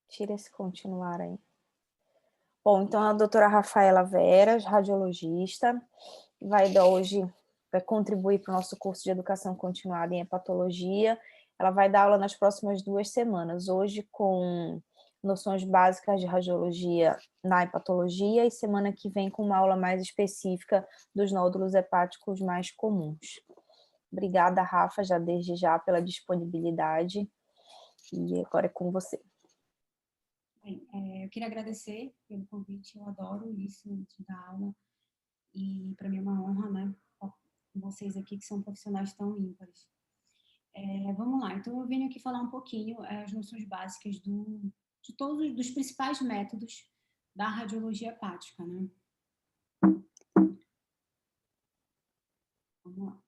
Tira esse continuar aí. Bom, então a doutora Rafaela Veras, radiologista, vai contribuir para o nosso curso de Educação Continuada em Hepatologia. Ela vai dar aula nas próximas 2 semanas, hoje com noções básicas de radiologia na hepatologia e semana que vem com uma aula mais específica dos nódulos hepáticos mais comuns. Obrigada, Rafa, desde já pela disponibilidade, e agora é com você. Bem, eu queria agradecer pelo convite, eu adoro isso, de dar aula, e para mim é uma honra, né, com vocês aqui que são profissionais tão ímpares. Vamos lá, então eu venho aqui falar um pouquinho as noções básicas de todos os principais métodos da radiologia hepática, né? Vamos lá.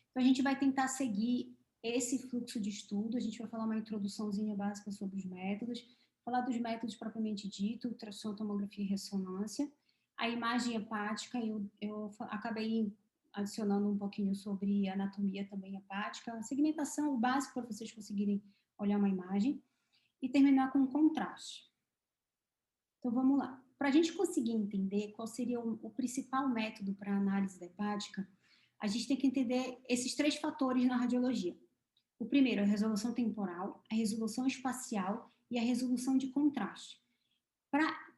Então a gente vai tentar seguir esse fluxo de estudo, a gente vai falar uma introduçãozinha básica sobre os métodos, falar dos métodos propriamente dito, ultrassom, tomografia e ressonância. A imagem hepática, eu acabei adicionando um pouquinho sobre anatomia também hepática, a segmentação, o básico para vocês conseguirem olhar uma imagem, e terminar com contraste. Então vamos lá. Para a gente conseguir entender qual seria o principal método para a análise da hepática, a gente tem que entender esses 3 fatores na radiologia. O primeiro é a resolução temporal, a resolução espacial e a resolução de contraste.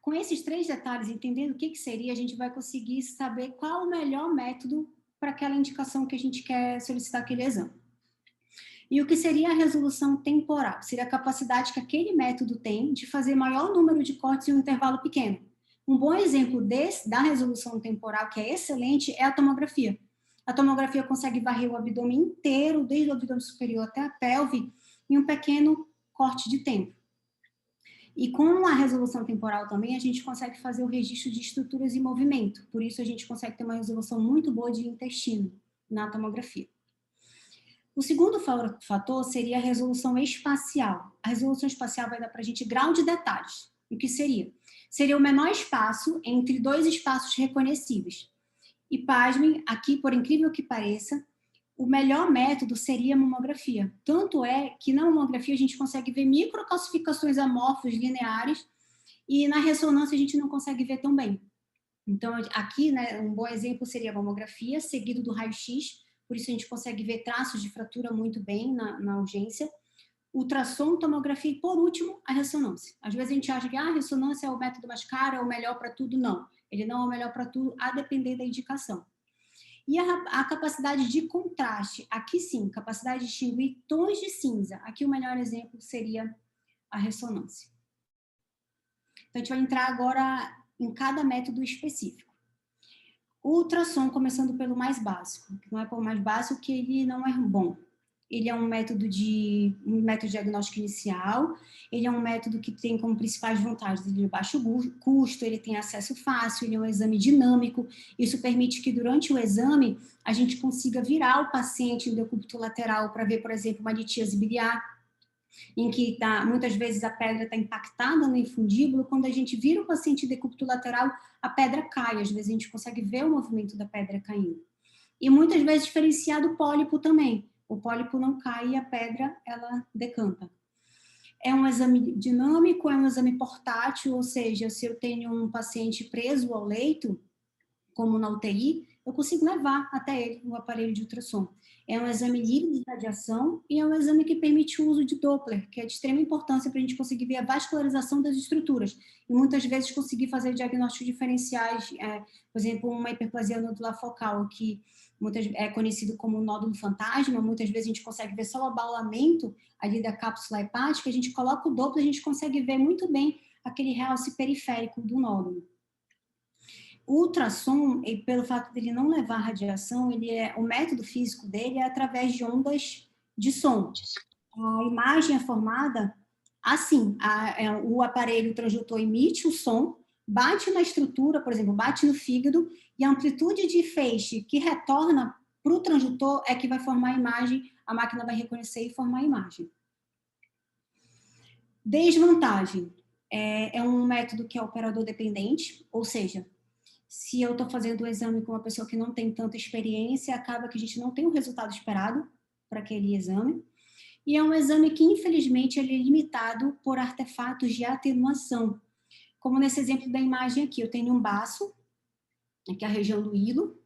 Com esses 3 detalhes, entendendo o que seria, a gente vai conseguir saber qual o melhor método para aquela indicação que a gente quer solicitar aquele exame. E o que seria a resolução temporal? Seria a capacidade que aquele método tem de fazer maior número de cortes em um intervalo pequeno. Um bom exemplo da resolução temporal, que é excelente, é a tomografia. A tomografia consegue varrer o abdômen inteiro, desde o abdômen superior até a pelve, em um pequeno corte de tempo. E com a resolução temporal também, a gente consegue fazer o registro de estruturas em movimento. Por isso, a gente consegue ter uma resolução muito boa de intestino na tomografia. O segundo fator seria a resolução espacial. A resolução espacial vai dar para a gente grau de detalhes. O que seria? Seria o menor espaço entre 2 espaços reconhecíveis. E pasmem, aqui, por incrível que pareça, o melhor método seria a mamografia. Tanto é que na mamografia a gente consegue ver microcalcificações amorfas lineares e na ressonância a gente não consegue ver tão bem. Então, aqui, né, um bom exemplo seria a mamografia, seguido do raio-x, por isso a gente consegue ver traços de fratura muito bem na urgência. Ultrassom, tomografia e, por último, a ressonância. Às vezes a gente acha que a ressonância é o método mais caro, é o melhor para tudo. Não, ele não é o melhor para tudo, a depender da indicação. E a capacidade de contraste, aqui sim, capacidade de distinguir tons de cinza. Aqui o melhor exemplo seria a ressonância. Então a gente vai entrar agora em cada método específico. O ultrassom, começando pelo mais básico, não é pelo mais básico que ele não é bom. Ele é um método diagnóstico inicial, ele é um método que tem como principais vantagens ele é baixo custo, ele tem acesso fácil, ele é um exame dinâmico, isso permite que durante o exame a gente consiga virar o paciente em decúbito lateral para ver, por exemplo, uma litíase biliar, em que muitas vezes a pedra está impactada no infundíbulo, quando a gente vira o paciente em decúbito lateral, a pedra cai, às vezes a gente consegue ver o movimento da pedra caindo. E muitas vezes diferenciar do pólipo também. O pólipo não cai e a pedra, ela decanta. É um exame dinâmico, é um exame portátil, ou seja, se eu tenho um paciente preso ao leito, como na UTI, eu consigo levar até ele o aparelho de ultrassom. É um exame livre de radiação e é um exame que permite o uso de Doppler, que é de extrema importância para a gente conseguir ver a vascularização das estruturas e muitas vezes conseguir fazer diagnósticos diferenciais, por exemplo, uma hiperplasia nodular focal, que é conhecido como nódulo fantasma, muitas vezes a gente consegue ver só o abaulamento ali da cápsula hepática, a gente coloca o Doppler, a gente consegue ver muito bem aquele realce periférico do nódulo. O ultrassom, pelo fato dele não levar radiação, o método físico dele é através de ondas de som. A imagem é formada assim, o aparelho transdutor emite o som, bate na estrutura, por exemplo, bate no fígado, e a amplitude de feixe que retorna para o transdutor é que vai formar a imagem, a máquina vai reconhecer e formar a imagem. Desvantagem, é um método que é operador dependente, ou seja, se eu estou fazendo o exame com uma pessoa que não tem tanta experiência, acaba que a gente não tem o resultado esperado para aquele exame. e é um exame que, infelizmente, ele é limitado por artefatos de atenuação. Como nesse exemplo da imagem aqui, eu tenho um baço, aqui é a região do hilo,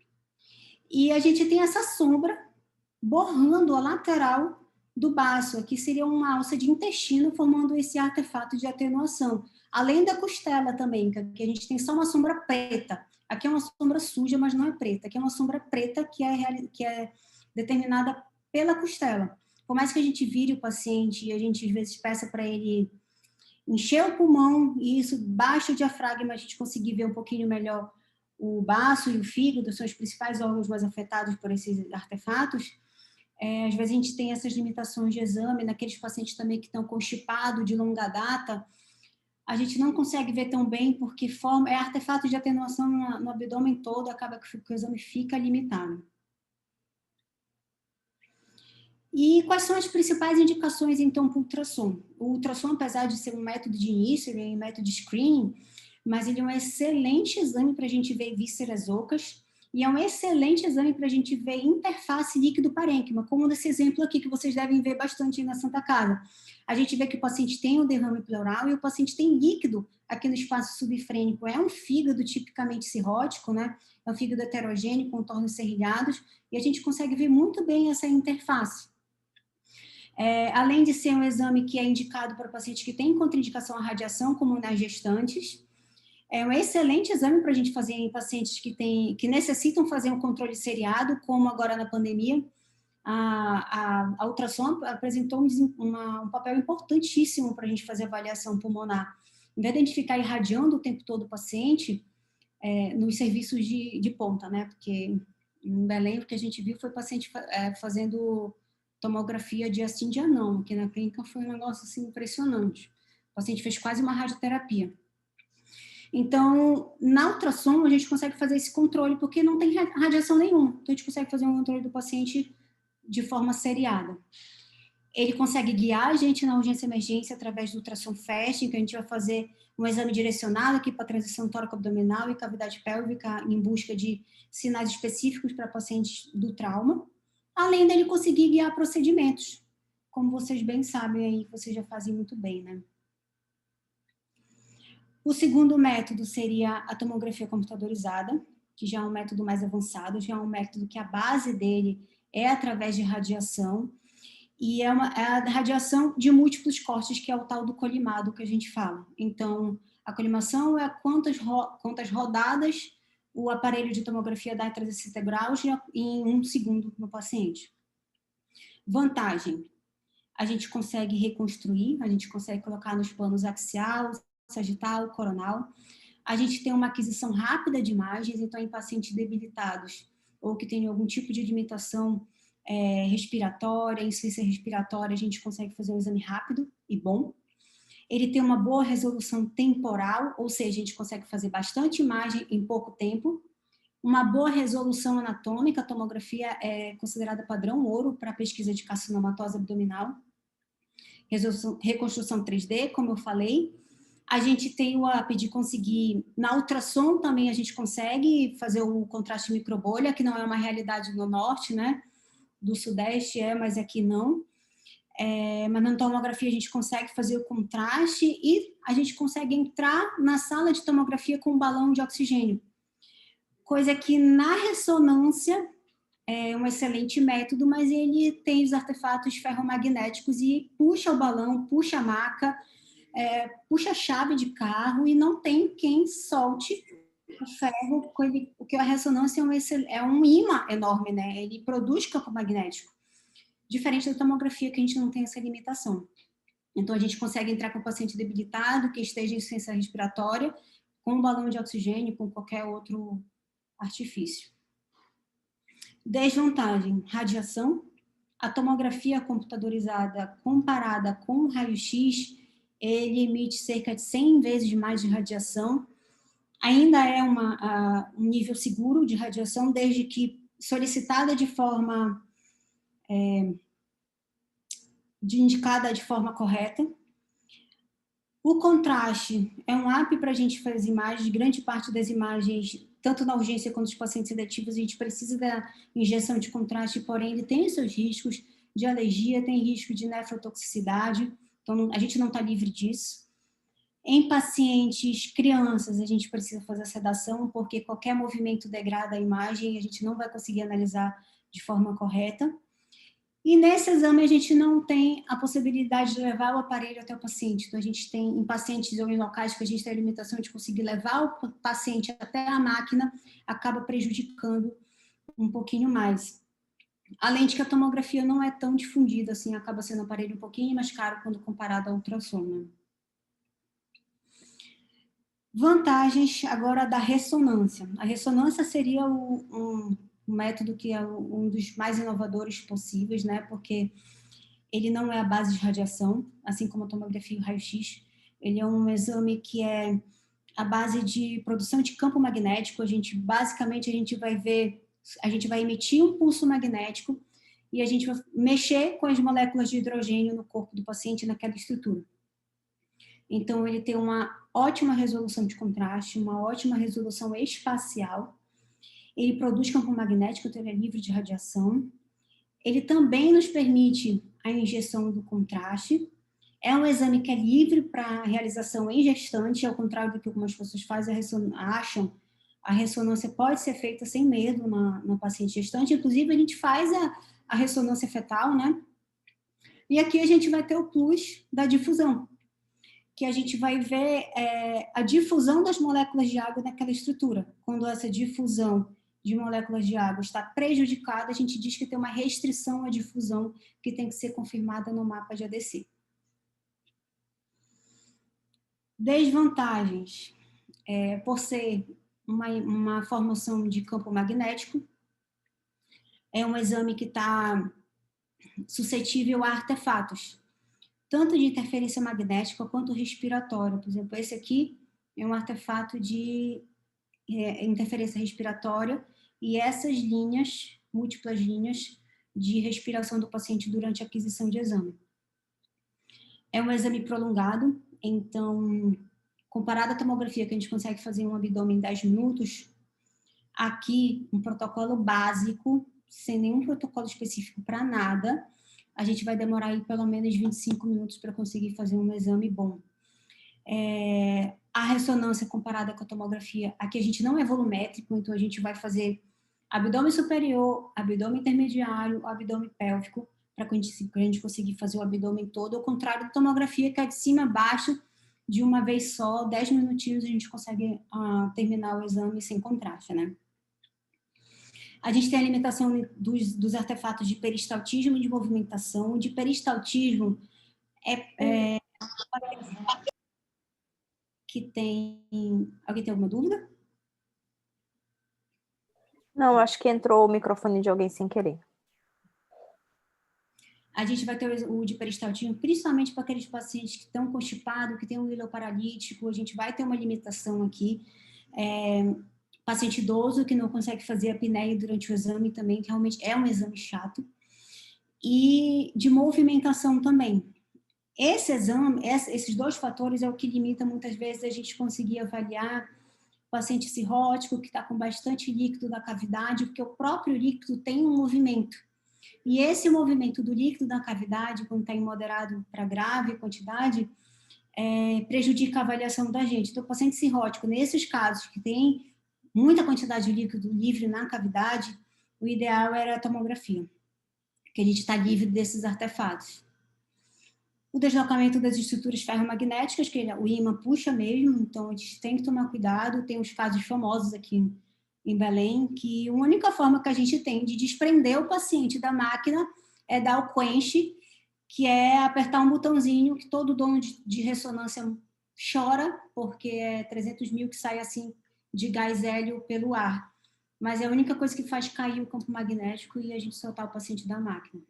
e a gente tem essa sombra borrando a lateral do baço. Aqui seria uma alça de intestino formando esse artefato de atenuação. Além da costela também, que a gente tem só uma sombra preta. Aqui é uma sombra suja, mas não é preta. Aqui é uma sombra preta que é determinada pela costela. Por mais que a gente vire o paciente e a gente, às vezes, peça para ele encher o pulmão, e isso baixa o diafragma, a gente conseguir ver um pouquinho melhor o baço e o fígado, são os principais órgãos mais afetados por esses artefatos. Às vezes a gente tem essas limitações de exame, naqueles pacientes também que estão constipados de longa data, a gente não consegue ver tão bem, porque é artefato de atenuação no abdômen todo, acaba que o exame fica limitado. E quais são as principais indicações, então, para o ultrassom? O ultrassom, apesar de ser um método de início, ele é um método de screening, mas ele é um excelente exame para a gente ver vísceras ocas, e é um excelente exame para a gente ver interface líquido-parênquima, como nesse exemplo aqui, que vocês devem ver bastante na Santa Casa. A gente vê que o paciente tem um derrame pleural e o paciente tem líquido aqui no espaço subfrênico. É um fígado tipicamente cirrótico, né? É um fígado heterogêneo, com contornos serrilhados, e a gente consegue ver muito bem essa interface. Além de ser um exame que é indicado para pacientes que têm contraindicação à radiação, como nas gestantes, é um excelente exame para a gente fazer em pacientes que necessitam fazer um controle seriado, como agora na pandemia. A ultrassom apresentou um papel importantíssimo para a gente fazer avaliação pulmonar. Em vez de a gente ficar irradiando o tempo todo o paciente, nos serviços de ponta, né? Porque em Belém, o que a gente viu foi paciente fazendo tomografia dia sim, dia não, que na clínica foi um negócio assim impressionante. O paciente fez quase uma radioterapia. Então, na ultrassom, a gente consegue fazer esse controle, porque não tem radiação nenhuma. Então, a gente consegue fazer um controle do paciente de forma seriada. Ele consegue guiar a gente na urgência e emergência através do ultrassom FAST, que a gente vai fazer um exame direcionado aqui para a transição tóraco-abdominal e cavidade pélvica em busca de sinais específicos para pacientes do trauma, além dele conseguir guiar procedimentos, como vocês bem sabem aí, vocês já fazem muito bem, né? O segundo método seria a tomografia computadorizada, que já é um método mais avançado, já é um método que a base dele é através de radiação, e é a radiação de múltiplos cortes, que é o tal do colimado que a gente fala. Então, a colimação é quantas rodadas o aparelho de tomografia dá em 360 graus em 1 segundo no paciente. Vantagem, a gente consegue reconstruir, a gente consegue colocar nos planos axial, sagital, coronal. A gente tem uma aquisição rápida de imagens, então em pacientes debilitados ou que tem algum tipo de limitação respiratória, insuficiência respiratória, a gente consegue fazer um exame rápido e bom. Ele tem uma boa resolução temporal, ou seja, a gente consegue fazer bastante imagem em pouco tempo. Uma boa resolução anatômica, a tomografia é considerada padrão ouro para pesquisa de carcinomatose abdominal. Reconstrução 3D, como eu falei. A gente tem o AP de conseguir, na ultrassom também a gente consegue fazer o contraste microbolha, que não é uma realidade no norte, né? Do sudeste mas aqui não. Mas na tomografia a gente consegue fazer o contraste e a gente consegue entrar na sala de tomografia com um balão de oxigênio. Coisa que na ressonância é um excelente método, mas ele tem os artefatos ferromagnéticos e puxa o balão, puxa a maca, puxa a chave de carro e não tem quem solte o ferro, porque a ressonância é um imã enorme, né? Ele produz campo magnético. Diferente da tomografia, que a gente não tem essa limitação. Então, a gente consegue entrar com o paciente debilitado, que esteja em insuficiência respiratória, com um balão de oxigênio, com qualquer outro artifício. Desvantagem, radiação. A tomografia computadorizada comparada com o raio-x, ele emite cerca de 100 vezes mais de radiação. Ainda é um nível seguro de radiação, desde que solicitada de forma indicada de forma correta. O contraste é um app para a gente fazer imagens, grande parte das imagens, tanto na urgência quanto nos pacientes sedativos, a gente precisa da injeção de contraste, porém ele tem os seus riscos, de alergia, tem risco de nefrotoxicidade, então a gente não está livre disso. Em pacientes, crianças, a gente precisa fazer a sedação, porque qualquer movimento degrada a imagem e a gente não vai conseguir analisar de forma correta. E nesse exame a gente não tem a possibilidade de levar o aparelho até o paciente. Então a gente tem, em pacientes ou em locais que a gente tem a limitação de conseguir levar o paciente até a máquina, acaba prejudicando um pouquinho mais. Além de que a tomografia não é tão difundida, assim, acaba sendo um aparelho um pouquinho mais caro quando comparado ao ultrassom, né? Vantagens agora da ressonância. A ressonância seria um método que é um dos mais inovadores possíveis, né? Porque ele não é a base de radiação, assim como a tomografia e o raio-x. Ele é um exame que é a base de produção de campo magnético. Basicamente, a gente vai emitir um pulso magnético e a gente vai mexer com as moléculas de hidrogênio no corpo do paciente, naquela estrutura. Então, ele tem uma ótima resolução de contraste, uma ótima resolução espacial. Ele produz campo magnético, então ele é livre de radiação. Ele também nos permite a injeção do contraste. É um exame que é livre para realização em gestante, ao contrário do que algumas pessoas fazem, acham a ressonância pode ser feita sem medo no paciente gestante. Inclusive, a gente faz a ressonância fetal, né? E aqui a gente vai ter o plus da difusão, que a gente vai ver a difusão das moléculas de água naquela estrutura. Quando essa difusão de moléculas de água está prejudicada, a gente diz que tem uma restrição à difusão que tem que ser confirmada no mapa de ADC. Desvantagens. Por ser uma formação de campo magnético, é um exame que está suscetível a artefatos, tanto de interferência magnética quanto respiratória. Por exemplo, esse aqui é um artefato de interferência respiratória e essas linhas, múltiplas linhas de respiração do paciente durante a aquisição de exame. É um exame prolongado, então, comparado à tomografia que a gente consegue fazer um abdômen em 10 minutos, aqui um protocolo básico, sem nenhum protocolo específico para nada, a gente vai demorar aí pelo menos 25 minutos para conseguir fazer um exame bom. A ressonância comparada com a tomografia, aqui a gente não é volumétrico, então a gente vai fazer abdômen superior, abdômen intermediário, abdômen pélvico, para que a gente conseguir fazer o abdômen todo, ao contrário da tomografia, que é de cima a baixo, de uma vez só, 10 minutinhos a gente consegue terminar o exame sem contraste, né? A gente tem a limitação dos artefatos de peristaltismo e de movimentação. De peristaltismo que tem... Alguém tem alguma dúvida? Não, acho que entrou o microfone de alguém sem querer. A gente vai ter o de peristaltismo, principalmente para aqueles pacientes que estão constipados, que têm um hilo paralítico, a gente vai ter uma limitação aqui. Paciente idoso que não consegue fazer a apneia durante o exame também, que realmente é um exame chato. E de movimentação também. Esse exame, esses dois fatores é o que limita muitas vezes a gente conseguir avaliar o paciente cirrótico, que está com bastante líquido na cavidade, porque o próprio líquido tem um movimento. E esse movimento do líquido na cavidade, quando está em moderado para grave quantidade, prejudica a avaliação da gente. Então, o paciente cirrótico, nesses casos que tem muita quantidade de líquido livre na cavidade, o ideal era a tomografia, que a gente está livre desses artefatos. O deslocamento das estruturas ferromagnéticas, que o ímã puxa mesmo, então a gente tem que tomar cuidado. Tem uns casos famosos aqui em Belém, que a única forma que a gente tem de desprender o paciente da máquina é dar o quench, que é apertar um botãozinho que todo dono de ressonância chora, porque é 300 mil que sai assim de gás hélio pelo ar. Mas é a única coisa que faz cair o campo magnético e a gente soltar o paciente da máquina.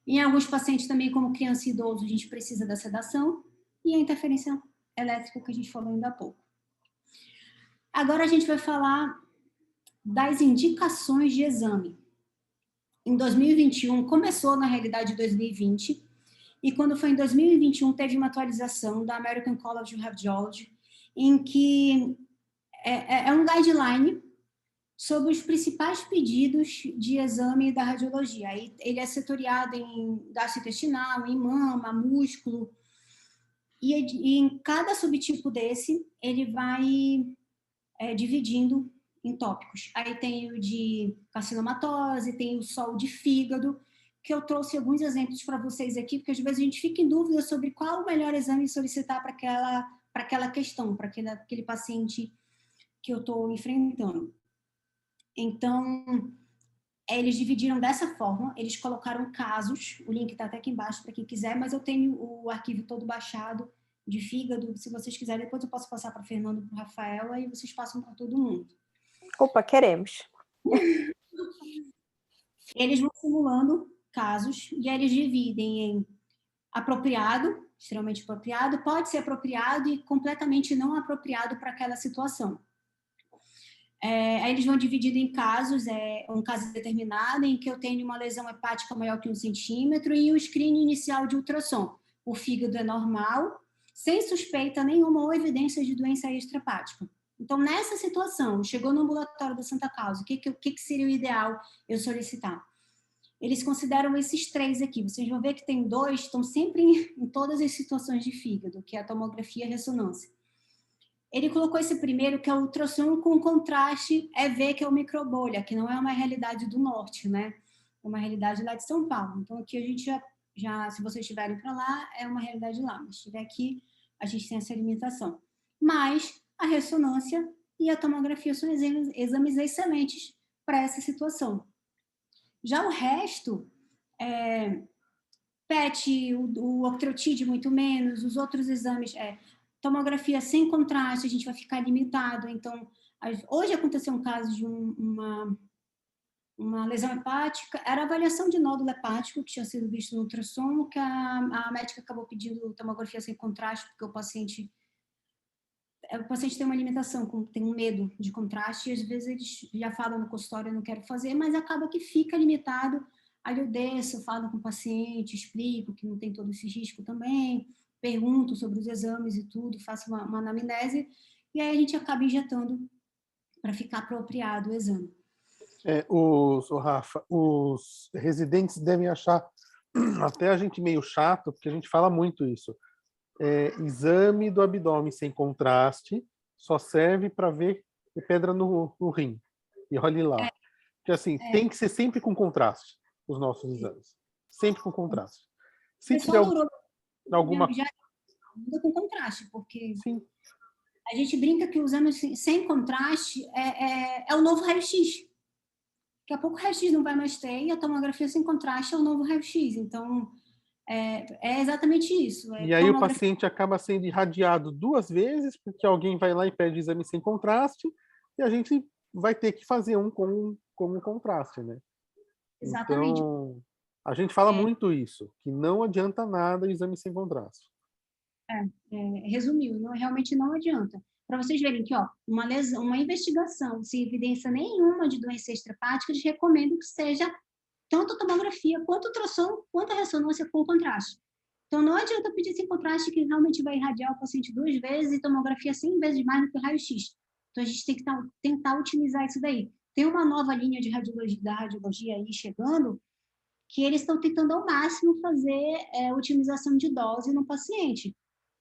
Em alguns pacientes também, como criança e idoso, a gente precisa da sedação e a interferência elétrica que a gente falou ainda há pouco. Agora a gente vai falar das indicações de exame. Em 2021, começou na realidade em 2020, e quando foi em 2021 teve uma atualização da American College of Radiology, em que é um guideline sobre os principais pedidos de exame da radiologia. Aí ele é setoriado em gastrointestinal, em mama, músculo, e em cada subtipo desse, ele vai dividindo em tópicos. Aí tem o de carcinomatose, tem o sol de fígado, que eu trouxe alguns exemplos para vocês aqui, porque às vezes a gente fica em dúvida sobre qual o melhor exame solicitar para aquela questão, para aquele paciente que eu estou enfrentando. Então, eles dividiram dessa forma, eles colocaram casos, o link está até aqui embaixo para quem quiser, mas eu tenho o arquivo todo baixado de fígado, se vocês quiserem, depois eu posso passar para o Fernando e para o Rafael, aí vocês passam para todo mundo. Opa, queremos. Eles vão simulando casos e aí eles dividem em apropriado, extremamente apropriado, pode ser apropriado e completamente não apropriado para aquela situação. Aí eles vão dividindo em casos, um caso determinado em que eu tenho uma lesão hepática maior que 1 centímetro e o screening inicial de ultrassom. O fígado é normal, sem suspeita nenhuma ou evidência de doença extrahepática. Então, nessa situação, chegou no ambulatório da Santa Causa, o que seria o ideal eu solicitar? Eles consideram esses 3 aqui. Vocês vão ver que tem 2, estão sempre em todas as situações de fígado, que é a tomografia e a ressonância. Ele colocou esse primeiro, que é o ultrassom com contraste EV, que é o microbolha, que não é uma realidade do norte, né? É uma realidade lá de São Paulo. Então, aqui a gente já se vocês estiverem para lá, é uma realidade lá. Mas se estiver aqui, a gente tem essa limitação. Mas a ressonância e a tomografia são exames excelentes para essa situação. Já o resto, PET, o octreotide muito menos, os outros exames, tomografia sem contraste, a gente vai ficar limitado. Então, hoje aconteceu um caso de uma lesão hepática, era avaliação de nódulo hepático, que tinha sido visto no ultrassom, que a médica acabou pedindo tomografia sem contraste, porque o paciente tem uma limitação, tem um medo de contraste, e às vezes eles já falam no consultório, eu não quero fazer, mas acaba que fica limitado. Aí eu desço, falo com o paciente, explico que não tem todo esse risco também, pergunto sobre os exames e tudo, faço uma anamnese, e aí a gente acaba injetando para ficar apropriado o exame. Rafa, os residentes devem achar até a gente meio chato, porque a gente fala muito isso. Exame do abdômen sem contraste só serve para ver pedra no rim. E olhe lá. Porque assim, tem que ser sempre com contraste os nossos exames. Sempre com contraste. Se tiver alguma... Já muda com contraste, porque Sim. a gente brinca que o exame sem contraste é o novo raio-x. Daqui a pouco o raio-x não vai mais ter, e a tomografia sem contraste é o novo raio-x. Então, é exatamente isso. E aí o paciente acaba sendo irradiado 2 vezes, porque alguém vai lá e pede exame sem contraste, e a gente vai ter que fazer um com contraste, né? Exatamente. Então, a gente fala muito isso, que não adianta nada exame sem contraste. Resumiu, realmente não adianta. Para vocês verem que, uma lesão, uma investigação sem evidência nenhuma de doença extrahepática, eles recomendam que seja tanto a tomografia, quanto o ultrassom, quanto a ressonância com contraste. Então, não adianta pedir sem contraste, que realmente vai irradiar o paciente 2 vezes e tomografia 100 vezes mais do que o raio-x. Então, a gente tem que tentar otimizar isso daí. Tem uma nova linha de da radiologia aí chegando, que eles estão tentando ao máximo fazer otimização de dose no paciente,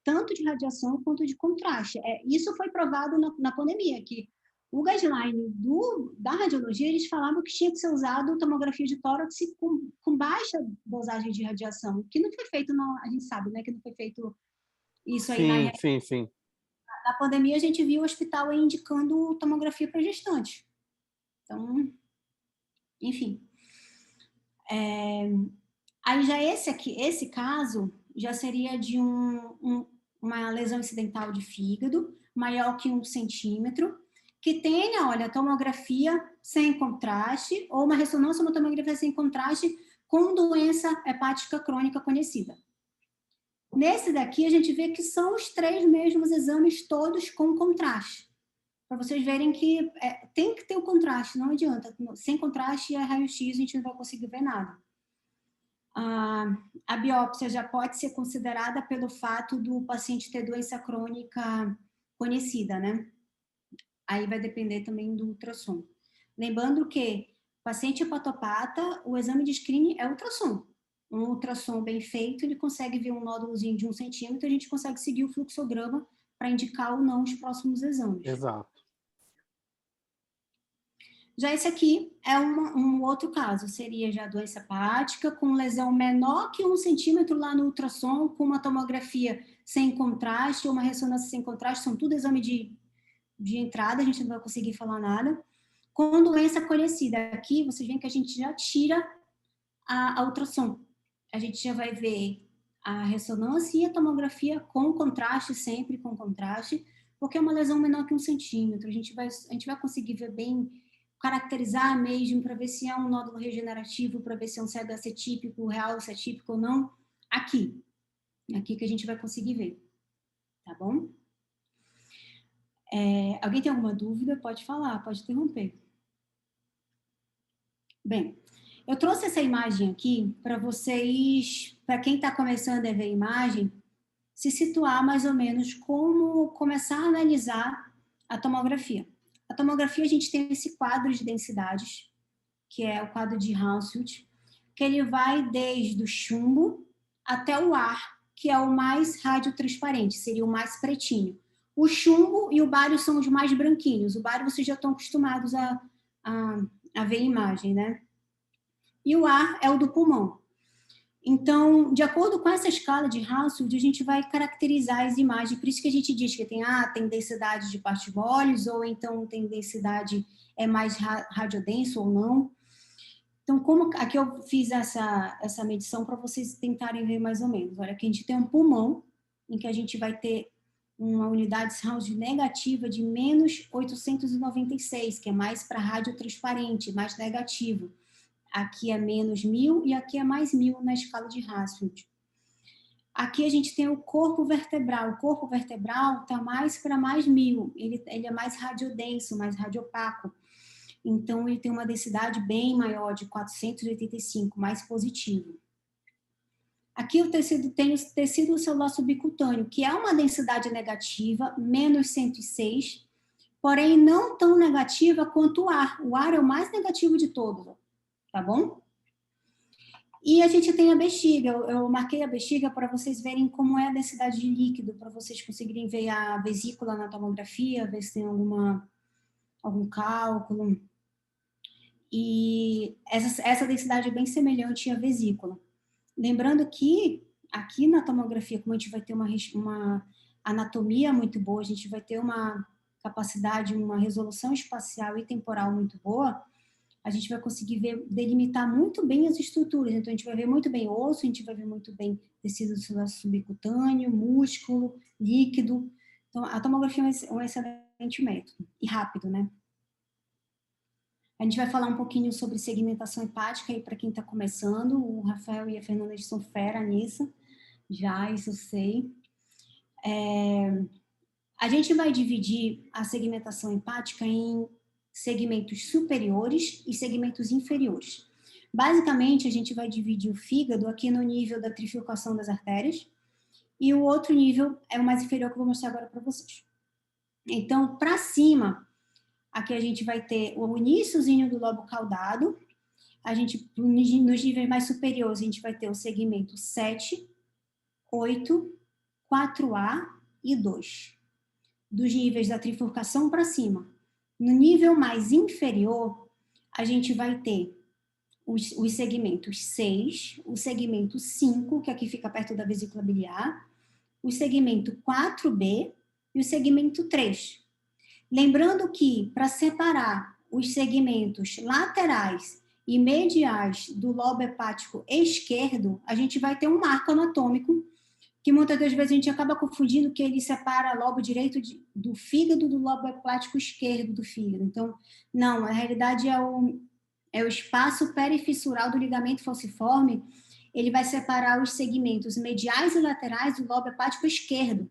tanto de radiação quanto de contraste. Isso foi provado na pandemia, que o guideline da radiologia, eles falavam que tinha que ser usado tomografia de tórax com baixa dosagem de radiação, que não foi feito, a gente sabe, né, que não foi feito isso aí. Sim. Na pandemia, a gente viu o hospital aí indicando tomografia para gestante. Então, enfim. Aí já esse caso já seria de uma lesão incidental de fígado, maior que 1 centímetro, que tenha, olha, tomografia sem contraste, ou uma ressonância ou uma tomografia sem contraste com doença hepática crônica conhecida. Nesse daqui, a gente vê que são os 3 mesmos exames, todos com contraste. Para vocês verem que tem que ter o contraste, não adianta. Sem contraste, raio-x, a gente não vai conseguir ver nada. A biópsia já pode ser considerada pelo fato do paciente ter doença crônica conhecida, né? Aí vai depender também do ultrassom. Lembrando que paciente hepatopata, o exame de screening é ultrassom. Um ultrassom bem feito, ele consegue ver um nódulozinho de 1 centímetro, a gente consegue seguir o fluxograma para indicar ou não os próximos exames. Exato. Já esse aqui é um outro caso, seria já doença hepática, com lesão menor que 1 centímetro lá no ultrassom, com uma tomografia sem contraste, ou uma ressonância sem contraste, são tudo exame de entrada, a gente não vai conseguir falar nada. Com doença conhecida, aqui vocês veem que a gente já tira a ultrassom. A gente já vai ver a ressonância e a tomografia com contraste, sempre com contraste, porque é uma lesão menor que 1 centímetro. A gente vai conseguir ver bem, caracterizar mesmo, para ver se é um nódulo regenerativo, para ver se é um CHC típico, real, se é típico ou não. Aqui que a gente vai conseguir ver, tá bom? Alguém tem alguma dúvida? Pode falar, pode interromper. Bem, eu trouxe essa imagem aqui para vocês, para quem está começando a ver a imagem, se situar mais ou menos como começar a analisar a tomografia. A tomografia, a gente tem esse quadro de densidades, que é o quadro de Hounsfield, que ele vai desde o chumbo até o ar, que é o mais radiotransparente, seria o mais pretinho. O chumbo e o bário são os mais branquinhos. O bário vocês já estão acostumados a ver a imagem, né? E o ar é o do pulmão. Então, de acordo com essa escala de Hounsfield, a gente vai caracterizar as imagens. Por isso que a gente diz que tem densidade de partes moles, ou então tem densidade mais radiodenso ou não. Então, aqui eu fiz essa medição para vocês tentarem ver mais ou menos. Olha, aqui a gente tem um pulmão, em que a gente vai ter uma unidade Hounsfield negativa de menos 896, que é mais para radiotransparente, mais negativo. Aqui é menos 1000 e aqui é mais 1000 na escala de Hounsfield. Aqui a gente tem o corpo vertebral. O corpo vertebral está mais para mais 1000. Ele é mais radiodenso, mais radiopaco. Então, ele tem uma densidade bem maior, de 485, mais positivo. Aqui o tecido tem o tecido celular subcutâneo, que é uma densidade negativa, menos 106, porém não tão negativa quanto o ar. O ar é o mais negativo de todos, tá bom? E a gente tem a bexiga. Eu marquei a bexiga para vocês verem como é a densidade de líquido, para vocês conseguirem ver a vesícula na tomografia, ver se tem algum cálculo. E essa densidade é bem semelhante à vesícula. Lembrando que aqui na tomografia, como a gente vai ter uma anatomia muito boa, a gente vai ter uma capacidade, uma resolução espacial e temporal muito boa, a gente vai conseguir delimitar muito bem as estruturas. Então, a gente vai ver muito bem osso, a gente vai ver muito bem tecido subcutâneo, músculo, líquido. Então, a tomografia é um excelente método e rápido, né? A gente vai falar um pouquinho sobre segmentação hepática aí para quem está começando. O Rafael e a Fernanda são fera nisso, já, isso eu sei. A gente vai dividir a segmentação hepática em segmentos superiores e segmentos inferiores. Basicamente, a gente vai dividir o fígado aqui no nível da trifurcação das artérias, e o outro nível é o mais inferior, que eu vou mostrar agora para vocês. Então, para cima, aqui a gente vai ter o iniciozinho do lobo caudado. Nos níveis mais superiores, a gente vai ter o segmento 7, 8, 4A e 2. Dos níveis da trifurcação para cima. No nível mais inferior, a gente vai ter os segmentos 6, o segmento 5, que aqui fica perto da vesícula biliar, o segmento 4B e o segmento 3. Lembrando que, para separar os segmentos laterais e mediais do lobo hepático esquerdo, a gente vai ter um marco anatômico, que muitas das vezes a gente acaba confundindo que ele separa lobo direito do fígado do lobo hepático esquerdo do fígado. Então, não, na realidade é o espaço perifissural do ligamento falciforme, ele vai separar os segmentos mediais e laterais do lobo hepático esquerdo.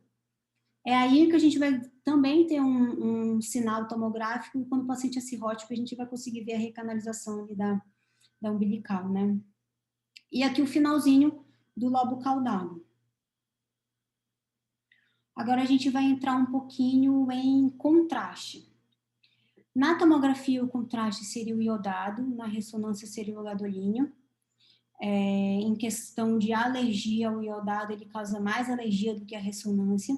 É aí que a gente vai também ter um sinal tomográfico, e quando o paciente é cirrótico, a gente vai conseguir ver a recanalização ali da umbilical, né? E aqui o finalzinho do lobo caudado. Agora a gente vai entrar um pouquinho em contraste. Na tomografia, o contraste seria o iodado, na ressonância seria o gadolínio. Em questão de alergia ao iodado, ele causa mais alergia do que a ressonância.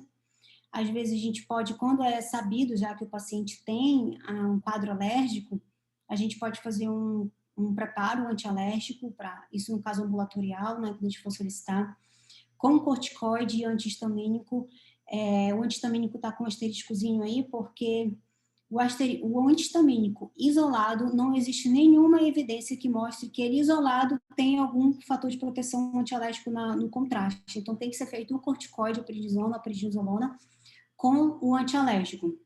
Às vezes a gente pode, quando é sabido já que o paciente tem um quadro alérgico, a gente pode fazer um preparo antialérgico, isso no caso ambulatorial, né, que a gente for solicitar, com corticoide e antihistamínico. O antihistamínico está com um asteriscozinho aí, porque o antihistamínico isolado, não existe nenhuma evidência que mostre que ele isolado tem algum fator de proteção antialérgico no contraste. Então, tem que ser feito o corticoide, a prednisona, a prednisolona, com o antialérgico.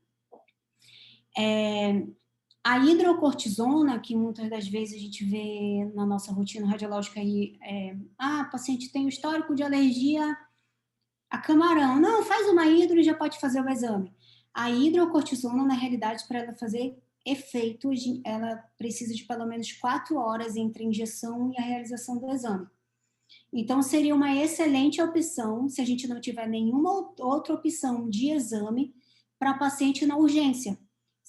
A hidrocortisona, que muitas das vezes a gente vê na nossa rotina radiológica aí, o paciente tem um histórico de alergia a camarão. Não, faz uma hidro e já pode fazer o exame. A hidrocortisona, na realidade, para ela fazer efeito, ela precisa de pelo menos 4 horas entre a injeção e a realização do exame. Então, seria uma excelente opção, se a gente não tiver nenhuma outra opção de exame, para paciente na urgência.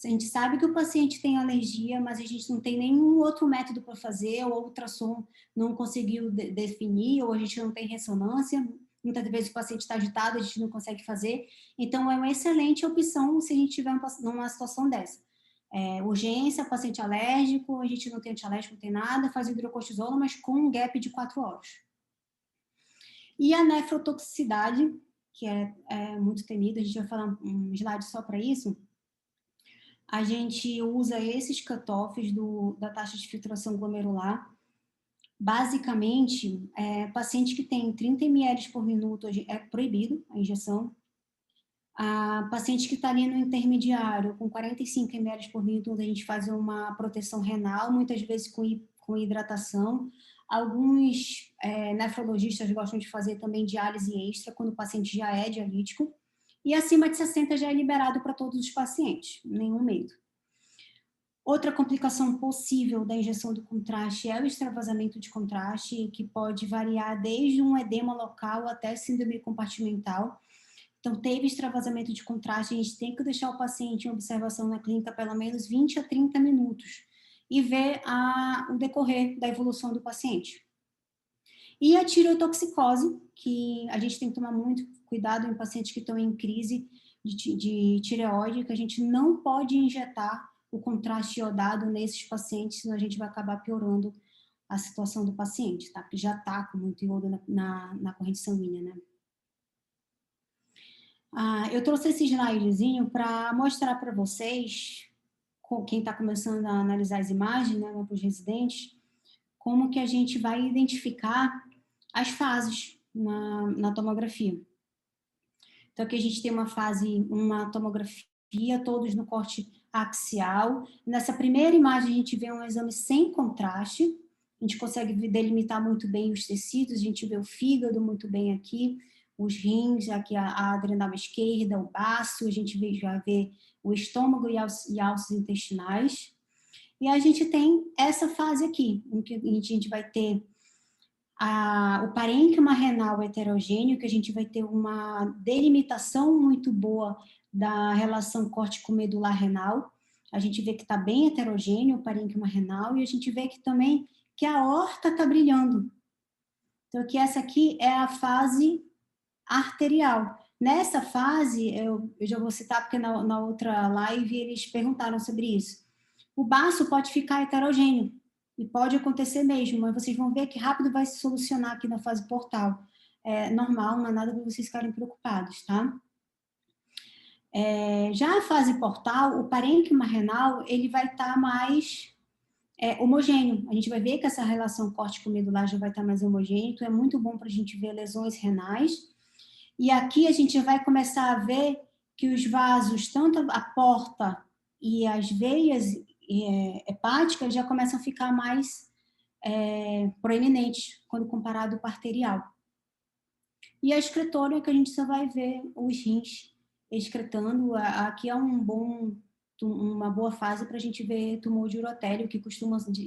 A gente sabe que o paciente tem alergia, mas a gente não tem nenhum outro método para fazer, ou o ultrassom não conseguiu definir, ou a gente não tem ressonância. Muitas vezes o paciente está agitado, a gente não consegue fazer. Então, é uma excelente opção se a gente tiver numa situação dessa. Urgência, paciente alérgico, a gente não tem antialérgico, não tem nada, faz hidrocortisona, mas com um gap de 4 horas. E a nefrotoxicidade, que é muito temida, a gente vai falar um slide só para isso. A gente usa esses cutoffs da taxa de filtração glomerular. Basicamente, paciente que tem 30 ml por minuto é proibido a injeção. A paciente que está ali no intermediário, com 45 ml por minuto, a gente faz uma proteção renal, muitas vezes com hidratação. Alguns nefrologistas gostam de fazer também diálise extra, quando o paciente já é dialítico. E acima de 60 já é liberado para todos os pacientes, nenhum medo. Outra complicação possível da injeção do contraste é o extravasamento de contraste, que pode variar desde um edema local até síndrome compartimental. Então, teve extravasamento de contraste, a gente tem que deixar o paciente em observação na clínica pelo menos 20 a 30 minutos e ver o decorrer da evolução do paciente. E a tireotoxicose, que a gente tem que tomar muito cuidado em pacientes que estão em crise de tireoide, que a gente não pode injetar o contraste iodado nesses pacientes, senão a gente vai acabar piorando a situação do paciente, tá? Porque já está com muito iodo na corrente sanguínea, né? Eu trouxe esse slidezinho para mostrar para vocês, quem está começando a analisar as imagens, né, para os residentes, como que a gente vai identificar as fases na tomografia. Então, aqui a gente tem uma tomografia, todos no corte axial. Nessa primeira imagem, a gente vê um exame sem contraste. A gente consegue delimitar muito bem os tecidos, a gente vê o fígado muito bem aqui, os rins, aqui a adrenal esquerda, o baço, a gente já vê o estômago e alços intestinais. E a gente tem essa fase aqui, em que a gente vai ter o parênquima renal heterogêneo, que a gente vai ter uma delimitação muito boa da relação córtico-medular renal. A gente vê que está bem heterogêneo o parênquima renal e a gente vê que também que a aorta está brilhando. Então, que essa aqui é a fase arterial. Nessa fase, eu já vou citar porque na outra live eles perguntaram sobre isso. O baço pode ficar heterogêneo. E pode acontecer mesmo, mas vocês vão ver que rápido vai se solucionar aqui na fase portal. É normal, não é nada para vocês ficarem preocupados, tá? Já a fase portal, o parênquima renal, ele vai estar mais homogêneo. A gente vai ver que essa relação córtico-medular já vai estar mais homogêneo, então é muito bom para a gente ver lesões renais. E aqui a gente vai começar a ver que os vasos, tanto a porta e as veias hepáticas já começam a ficar mais proeminentes quando comparado com o arterial. E a excretora é que a gente só vai ver os rins excretando. Aqui é uma boa fase para a gente ver tumor de urotélio, que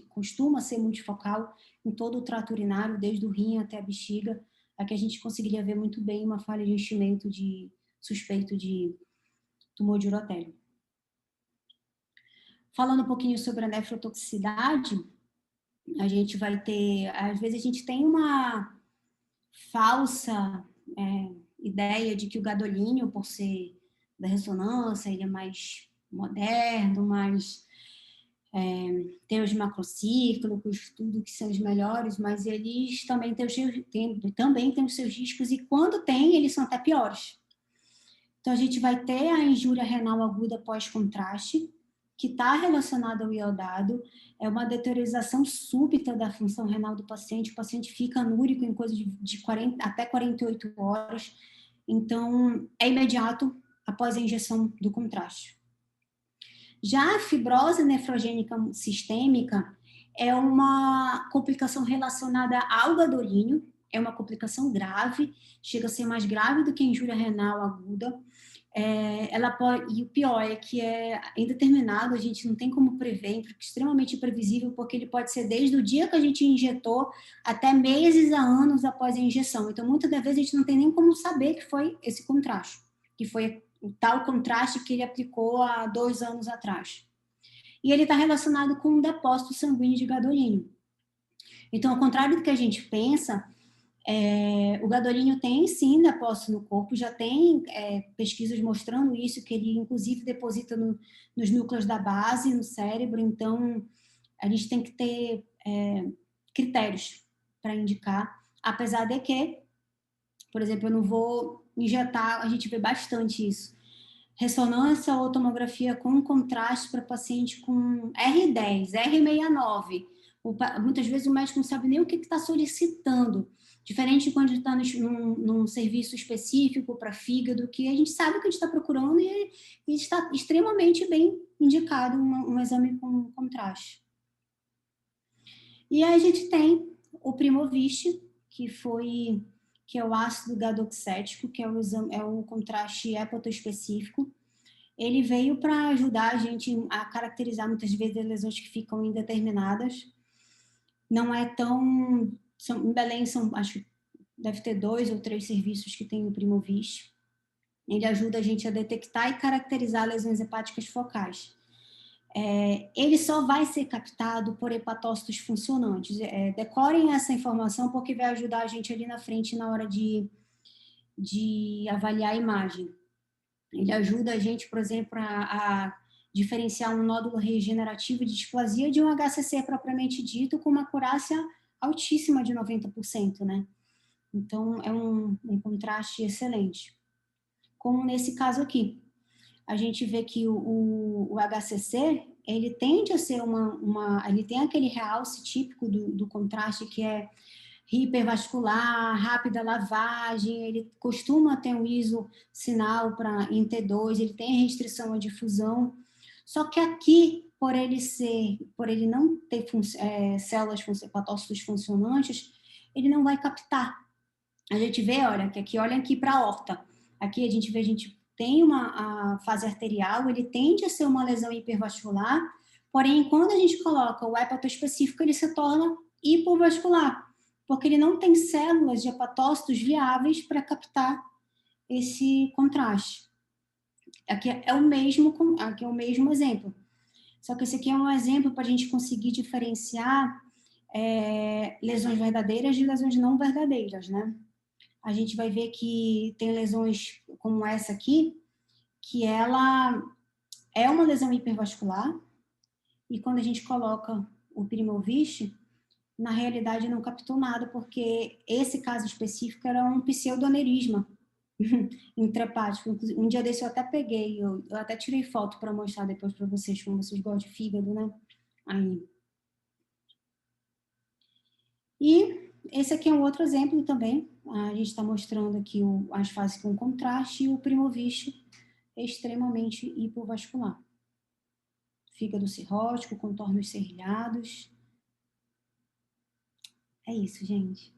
costuma ser multifocal em todo o trato urinário, desde o rim até a bexiga. Aqui a gente conseguiria ver muito bem uma falha de enchimento suspeito de tumor de urotélio. Falando um pouquinho sobre a nefrotoxicidade, a gente vai ter, às vezes a gente tem uma falsa ideia de que o gadolínio, por ser da ressonância, ele é mais moderno, mais tem os macrocíclicos, tudo que são os melhores, mas eles também têm os seus riscos, e quando tem, eles são até piores. Então, a gente vai ter a injúria renal aguda pós-contraste, que está relacionada ao iodado, é uma deteriorização súbita da função renal do paciente, o paciente fica anúrico em coisa de 40, até 48 horas, então é imediato após a injeção do contraste. Já a fibrose nefrogênica sistêmica é uma complicação relacionada ao gadolínio, é uma complicação grave, chega a ser mais grave do que a injúria renal aguda. Ela pode, e o pior é que é indeterminado, a gente não tem como prever, é extremamente imprevisível, porque ele pode ser desde o dia que a gente injetou até meses a anos após a injeção. Então, muitas das vezes a gente não tem nem como saber que foi esse contraste, que foi o tal contraste que ele aplicou há 2 anos atrás. E ele está relacionado com um depósito sanguíneo de gadolínio. Então, ao contrário do que a gente pensa, o gadolínio tem sim depósito no corpo, já tem pesquisas mostrando isso, que ele inclusive deposita nos núcleos da base, no cérebro. Então a gente tem que ter critérios para indicar, apesar de que, por exemplo, eu não vou injetar, a gente vê bastante isso, ressonância ou tomografia com contraste para paciente com R10, R69. Muitas vezes o médico não sabe nem o que está solicitando. Diferente de quando está num serviço específico para fígado, que a gente sabe o que a gente está procurando e está extremamente bem indicado um exame com contraste. E aí a gente tem o Primovist, que é o ácido gadoxético, que é o contraste hepato-específico. Ele veio para ajudar a gente a caracterizar muitas vezes as lesões que ficam indeterminadas. Não é tão... em Belém, acho que deve ter 2 ou 3 serviços que tem o Primovist. Ele ajuda a gente a detectar e caracterizar lesões hepáticas focais. Ele só vai ser captado por hepatócitos funcionantes. Decorem essa informação, porque vai ajudar a gente ali na frente na hora de avaliar a imagem. Ele ajuda a gente, por exemplo, a diferenciar um nódulo regenerativo de displasia de um HCC propriamente dito, com uma acurácia altíssima de 90%, né? Então, é um contraste excelente. Como nesse caso aqui. A gente vê que o HCC, ele tende a ser ele tem aquele realce típico do contraste, que é hipervascular, rápida lavagem, ele costuma ter um ISO sinal em T2, ele tem restrição à difusão. Só que aqui, por ele não ter células hepatócitos funcionantes, ele não vai captar. A gente vê, olha aqui para a aorta. Aqui a gente tem a fase arterial, ele tende a ser uma lesão hipervascular, porém, quando a gente coloca o hepato específico, ele se torna hipovascular, porque ele não tem células de hepatócitos viáveis para captar esse contraste. Aqui é o mesmo exemplo. Só que esse aqui é um exemplo para a gente conseguir diferenciar lesões verdadeiras de lesões não verdadeiras, né? A gente vai ver que tem lesões como essa aqui, que ela é uma lesão hipervascular, e quando a gente coloca o Primovist, na realidade não captou nada, porque esse caso específico era um pseudoaneurisma intrahepático. Um dia desse eu até peguei, eu até tirei foto para mostrar depois para vocês, como vocês gostam de fígado, né? Aí. E esse aqui é um outro exemplo também. A gente está mostrando aqui as fases com contraste, e o Primovist é extremamente hipovascular. Fígado cirrótico, contornos serrilhados. É isso, gente.